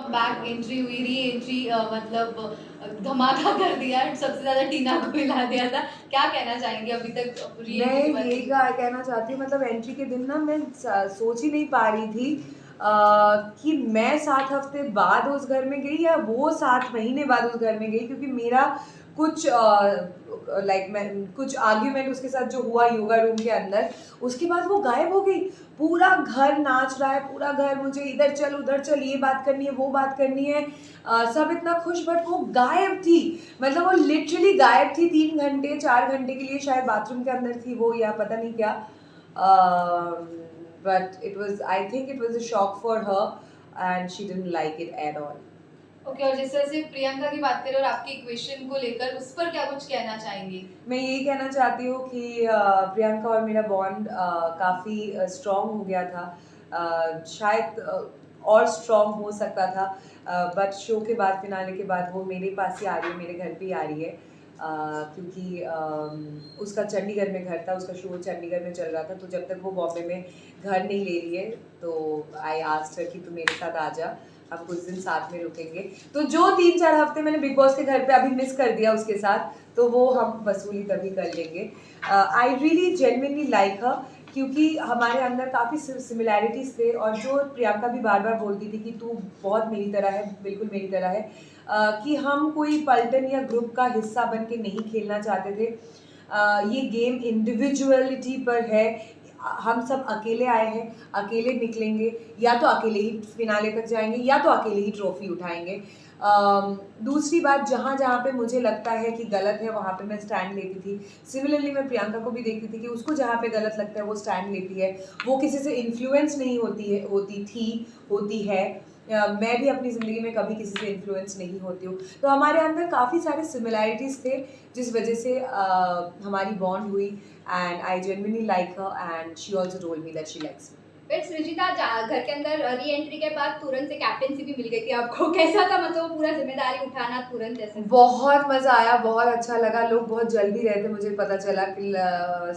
Back entry हुई, re entry मतलब धमाका कर दिया, सबसे ज़्यादा टीना को हिला दिया था। क्या कहना चाहेंगे अभी तक री मैं एंट्री के बारे यही में? कहना चाहती हूँ, मतलब एंट्री के दिन ना मैं सोच ही नहीं पा रही थी कि मैं 7 हफ्ते बाद उस घर में गई या वो 7 महीने बाद उस घर में गई, क्योंकि मेरा कुछ मैं कुछ आर्ग्यूमेंट उसके साथ जो हुआ योगा रूम के अंदर, उसके बाद वो गायब हो गई। पूरा घर नाच रहा है, पूरा घर मुझे इधर चल उधर चल, ये बात करनी है वो बात करनी है, सब इतना खुश, बट वो गायब थी। मतलब वो लिटरली गायब थी 3 घंटे 4 घंटे के लिए, शायद बाथरूम के अंदर थी वो या पता नहीं क्या। But it was, I think it was a shock for her and she didn't like it at all. Okay, और जिस तरह से प्रियंका की बात करें और आपकी इक्वेशन को लेकर, उस पर क्या कुछ कहना चाहेंगी? मैं यही कहना चाहती हूँ कि प्रियंका और मेरा बॉन्ड काफ़ी स्ट्रॉन्ग हो गया था। शायद और स्ट्रॉन्ग हो सकता था, बट शो के बाद, फिनाले के बाद वो मेरे पास ही आ रही है, मेरे घर पे ही आ रही है। क्योंकि उसका चंडीगढ़ में घर था, उसका शो चंडीगढ़ में चल रहा था, तो जब तक वो बॉम्बे में घर नहीं ले रही है तो आई आस्क्ड हर कि तू मेरे साथ आ जा, हम कुछ दिन साथ में रुकेंगे। तो जो 3-4 हफ्ते मैंने बिग बॉस के घर पे अभी मिस कर दिया उसके साथ, तो वो हम वसूली तभी कर लेंगे। आई रियली जेन्युइनली लाइक हर, क्योंकि हमारे अंदर काफ़ी सिमिलैरिटीज़ थे, और जो प्रियंका भी बार बार बोलती थी कि तू बहुत मेरी तरह है, बिल्कुल मेरी तरह है, कि हम कोई पलटन या ग्रुप का हिस्सा बन के नहीं खेलना चाहते थे। ये गेम इंडिविजुअलिटी पर है। हम सब अकेले आए हैं, अकेले निकलेंगे, या तो अकेले ही फिनाले तक जाएंगे या तो अकेले ही ट्रॉफी उठाएंगे। दूसरी बात, जहाँ जहाँ पे मुझे लगता है कि गलत है वहाँ पे मैं स्टैंड लेती थी। सिमिलरली मैं प्रियंका को भी देखती थी कि उसको जहाँ पे गलत लगता है वो स्टैंड लेती है। वो किसी से इन्फ्लुएंस नहीं होती है। मैं भी अपनी ज़िंदगी में कभी किसी से इन्फ्लुएंस नहीं होती हूँ। तो हमारे अंदर काफ़ी सारे सिमिलैरिटीज़ थे, जिस वजह से हमारी बॉन्ड हुई, and I genuinely like her and she also told me that she likes me. फिर सृजिता घर के अंदर री एंट्री के बाद तुरंत से कैप्टेंसी भी मिल गई थी आपको, कैसा था? मतलब वो पूरा जिम्मेदारी उठाना तुरंत जैसे। बहुत मज़ा आया, बहुत अच्छा लगा। लोग बहुत जल्द ही रहे थे, मुझे पता चला कि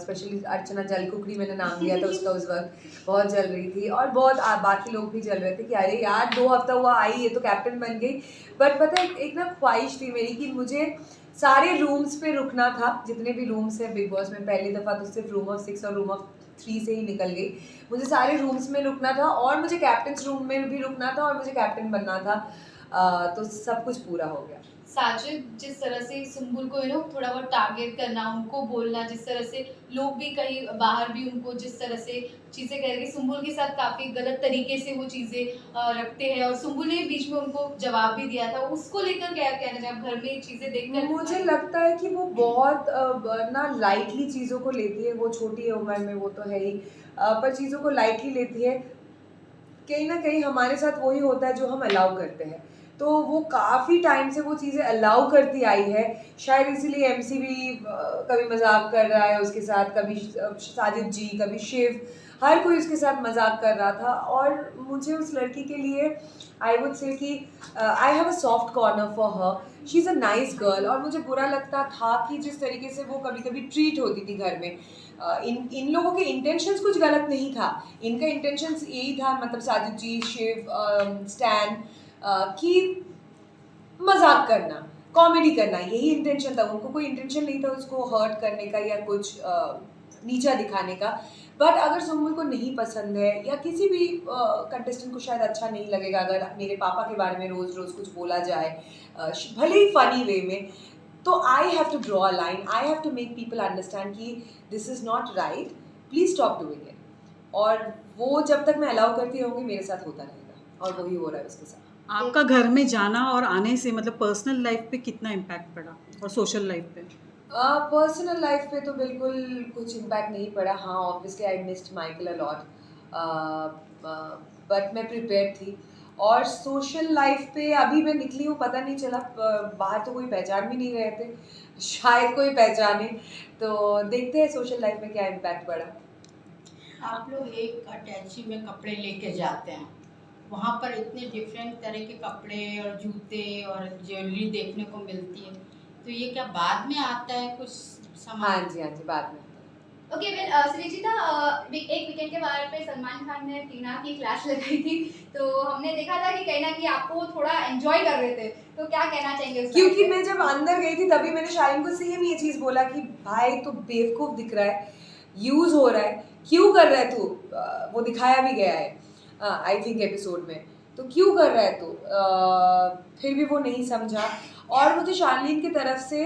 स्पेशली अर्चना जलकुकड़ी मैंने नाम दिया था उसका, उस वक्त बहुत जल रही थी, और बहुत बाकी लोग भी जल रहे थे कि अरे यार 2 हफ्ता हुआ आई, ये तो कैप्टन बन गई। बट पता है, एक ना ख्वाहिश थी मेरी कि मुझे सारे रूम्स पे रुकना था, जितने भी रूम्स हैं बिग बॉस में। पहली दफ़ा तो सिर्फ रूम ऑफ 6 और रूम ऑफ 3 से ही निकल गई। मुझे सारे रूम्स में रुकना था, और मुझे कैप्टन्स रूम में भी रुकना था, और मुझे कैप्टन बनना था। तो सब कुछ पूरा हो गया। साजिद, जिस तरह से सुम्बुल को थोड़ा बहुत टारगेट करना, उनको बोलना, जिस तरह से लोग भी कहीं बाहर भी उनको जिस तरह से चीज़ें कह रहे कि सुम्बुल के साथ काफ़ी गलत तरीके से वो चीज़ें रखते हैं, और सुम्बुल ने बीच में उनको जवाब भी दिया था, उसको लेकर क्या कहना चाहिए? आप घर में ये चीज़ें देखकर मुझे लगता है कि वो बहुत ना लाइटली चीज़ों को लेती है। वो छोटी है उम्र में, वो तो है ही, पर चीज़ों को लाइटली लेती है। कहीं ना कहीं हमारे साथ वही होता है जो हम अलाउ करते हैं, तो वो काफ़ी टाइम से वो चीज़ें अलाउ करती आई है। शायद इसीलिए एमसी भी कभी मजाक कर रहा है उसके साथ, कभी साजिद जी, कभी शिव, हर कोई उसके साथ मजाक कर रहा था। और मुझे उस लड़की के लिए आई वुड से कि I have a soft corner for her. She is a nice girl, और मुझे बुरा लगता था कि जिस तरीके से वो कभी कभी ट्रीट होती थी घर में। इन लोगों के इंटेंशंस कुछ गलत नहीं था, इनका इंटेंशंस यही था, मतलब साजिद जी, शिव, स्टैन, कि मजाक करना, कॉमेडी करना, यही इंटेंशन था। उनको कोई इंटेंशन नहीं था उसको हर्ट करने का या कुछ नीचा दिखाने का। बट अगर सुम्बुल को नहीं पसंद है, या किसी भी कंटेस्टेंट को शायद अच्छा नहीं लगेगा अगर मेरे पापा के बारे में रोज़ रोज़ कुछ बोला जाए, भले ही फनी वे में, तो I have to draw a line, I have to make people understand कि this is not right, please stop doing it. और वो जब तक मैं अलाउ करती रहूँगी मेरे साथ होता रहेगा, और वही हो रहा है उसके साथ। आपका घर में जाना और आने से मतलब पर्सनल लाइफ पे कितना इम्पैक्ट पड़ा और सोशल लाइफ पे? पर्सनल लाइफ पे तो बिल्कुल कुछ इम्पैक्ट नहीं पड़ा। हाँ, obviously I missed Michael a lot, but मैं प्रिपेयर थी। और सोशल लाइफ पे अभी मैं निकली हूँ, पता नहीं चला, बाहर तो कोई पहचान भी नहीं रहे थे, शायद कोई पहचाने, तो देखते हैं सोशल लाइफ में क्या इम्पैक्ट पड़ा। आप लोग एक अटैची में कपड़े लेके जाते हैं, वहाँ पर इतने डिफरेंट तरह के कपड़े और जूते और ज्वेलरी देखने को मिलती है, तो ये क्या बाद में आता है कुछ हाँ सामान? जी, हाँ जी, बाद में। ओके वेल सृजिता, एक वीकेंड के बारे पे सलमान खान ने टीना की क्लास लगाई थी, तो हमने देखा था कि कहीं ना कहीं आपको थोड़ा एंजॉय कर रहे थे, तो क्या कहना चाहेंगे उस क्योंकि बारे मैं जब अंदर गई थी तभी मैंने शालीन को सेम ये चीज़ बोला कि भाई तो बेवकूफ़ दिख रहा है, यूज़ हो रहा है, क्यों कर रहा है तू? वो दिखाया भी गया है आई थिंक एपिसोड में, तो क्यों कर रहा है तू? फिर भी वो नहीं समझा, और मुझे शालीन की तरफ से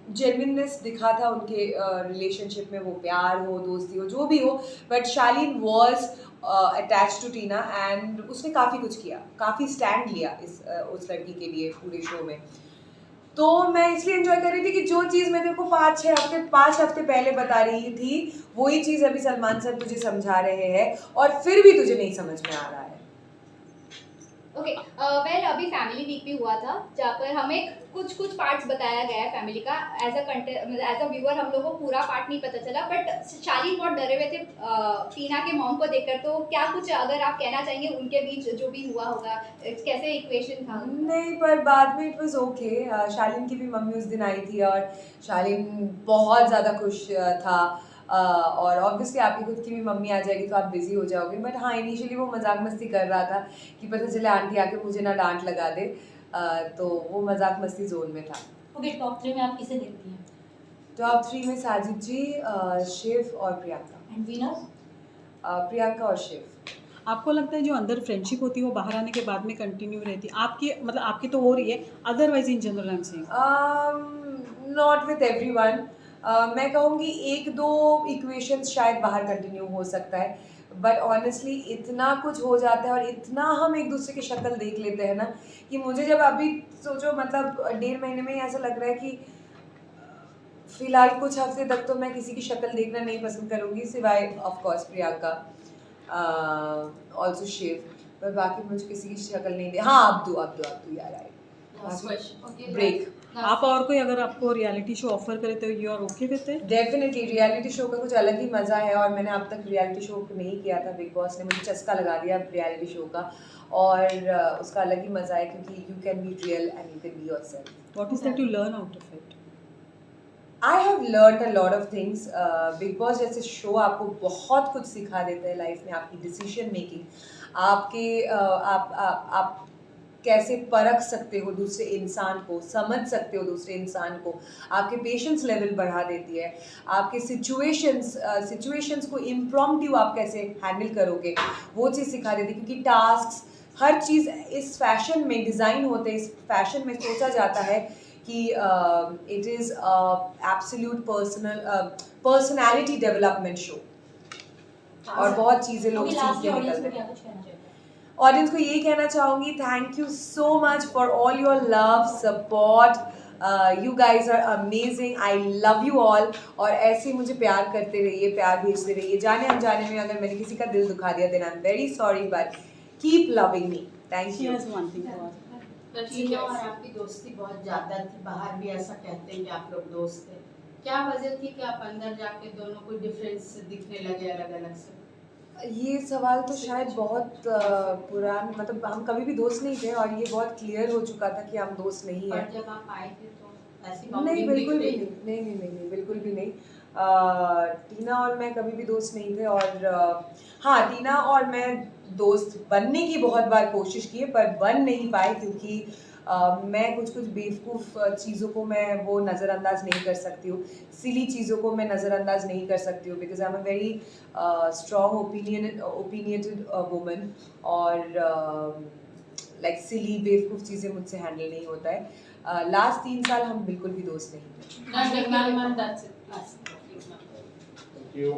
जेन्युइननेस दिखा था उनके रिलेशनशिप में, वो प्यार हो, दोस्ती हो, जो भी हो, but Shalin was attached to Tina and उसने काफ़ी कुछ किया, काफ़ी स्टैंड लिया उस लड़की के लिए पूरे शो में। तो मैं इसलिए एंजॉय कर रही थी कि जो चीज़ मैं तेरे को 5 हफ्ते पहले बता रही थी, वही चीज़ अभी सलमान सर तुझे समझा रहे हैं और फिर भी तुझे नहीं समझ में आ रहा है। ओके वेल अभी फैमिली वीक भी हुआ था, जहाँ पर हमें कुछ पार्ट्स बताया गया है फैमिली का। एज अ व्यूअर हम लोगों को पूरा पार्ट नहीं पता चला, बट शालीन बहुत डरे हुए थे टीना के मॉम को देखकर, तो क्या कुछ अगर आप कहना चाहेंगे उनके बीच जो भी हुआ होगा, कैसे इक्वेशन था? नहीं, पर बाद में इट वाज ओके। शालीन की भी मम्मी उस दिन आई थी और शालीन बहुत ज़्यादा खुश था। और ऑब्वियसली आपकी खुद की भी मम्मी आ जाएगी तो आप बिजी हो जाओगे, बट हाँ इनिशियली वो मजाक मस्ती कर रहा था कि पता चले आंटी आके मुझे ना डांट लगा दे, तो वो मजाक मस्ती जोन में था। ओके, टॉप 3 में आप किसे देखती हैं? टॉप 3 में साजिद जी, शिव और प्रियंका। And winners? प्रियंका और शिव। आपको लगता है जो अंदर फ्रेंडशिप होती है वो बाहर आने के बाद में कंटिन्यू रहती है? आपकी मतलब आपकी तो हो रही है, otherwise in general I am saying not with everyone. मैं कहूँगी 1-2 इक्वेशंस शायद बाहर कंटिन्यू हो सकता है, बट ऑनेस्टली इतना कुछ हो जाता है और इतना हम एक दूसरे की शक्ल देख लेते हैं ना, कि मुझे जब अभी सोचो मतलब 1.5 महीने में ही ऐसा लग रहा है कि फिलहाल कुछ हफ्ते तक तो मैं किसी की शक्ल देखना नहीं पसंद करूँगी, सिवाय of course Priyanka, also Shiv, पर बाकी मुझे किसी की शक्ल नहीं दे। हाँ अब्दू यार आए ब्रेक। आप और कोई अगर आपको रियलिटी शो ऑफर करे तो you are okay with it? Definitely reality show का कुछ अलग ही मज़ा है, और मैंने अब तक रियलिटी शो नहीं किया था। बिग बॉस ने मुझे चस्का लगा दिया रियलिटी शो का, और उसका अलग ही मज़ा है क्योंकि you can be real and you can be yourself. What is that you learn out of it? I have learn a lot of things. Big boss जैसे शो आपको बहुत कुछ सिखा देता है लाइफ में, आपकी डिसीजन मेकिंग, आपके आप कैसे परख सकते हो दूसरे इंसान को, समझ सकते हो दूसरे इंसान को, आपके पेशेंस लेवल बढ़ा देती है, आपके सिचुएशंस को इम्प्रॉम्प्टू आप कैसे हैंडल करोगे वो चीज़ सिखा देती है, क्योंकि टास्क हर चीज़ इस फैशन में डिज़ाइन होते हैं, इस फैशन में सोचा जाता है कि it is absolute personality development show, और बहुत चीज़ें लोग सीख के निकलते हैं। ऑडियंस को यही कहना चाहूँगी, thank you so much for all your love support, you guys are amazing, I love you all, और ऐसे मुझे प्यार करते रहिए, प्यार भेजते रहिए। जाने अनजाने में अगर मैंने किसी का दिल दुखा दिया then I am very sorry, but keep loving me. Thank you. Tina और आपकी दोस्ती बहुत ज़्यादा थी, बाहर भी ऐसा कहते हैं कि आप लोग दोस्त थे, क्या वजह थी कि आप अंदर जाके दोनों को डिफरेंस दिखने लगे अलग अलग से? ये सवाल तो शायद बहुत पुरान, मतलब हम कभी भी दोस्त नहीं थे और ये बहुत क्लियर हो चुका था कि हम दोस्त नहीं हैं। और जब आप आए थे तो ऐसी नहीं, बिल्कुल भी नहीं, बिल्कुल भी नहीं। टीना और मैं कभी भी दोस्त नहीं थे, और हाँ टीना और मैं दोस्त बनने की बहुत बार कोशिश की है, पर बन नहीं पाए, क्योंकि मैं कुछ बेवकूफ़ चीज़ों को मैं वो नज़रअंदाज नहीं कर सकती हूँ, सिली चीज़ों को मैं नज़रअंदाज नहीं कर सकती हूँ, because I am a very strong opinionated woman, और लाइक सिली बेवकूफ़ चीज़ें मुझसे हैंडल नहीं होता है। लास्ट 3 साल हम बिल्कुल भी दोस्त नहीं थे। That's it. Thank you.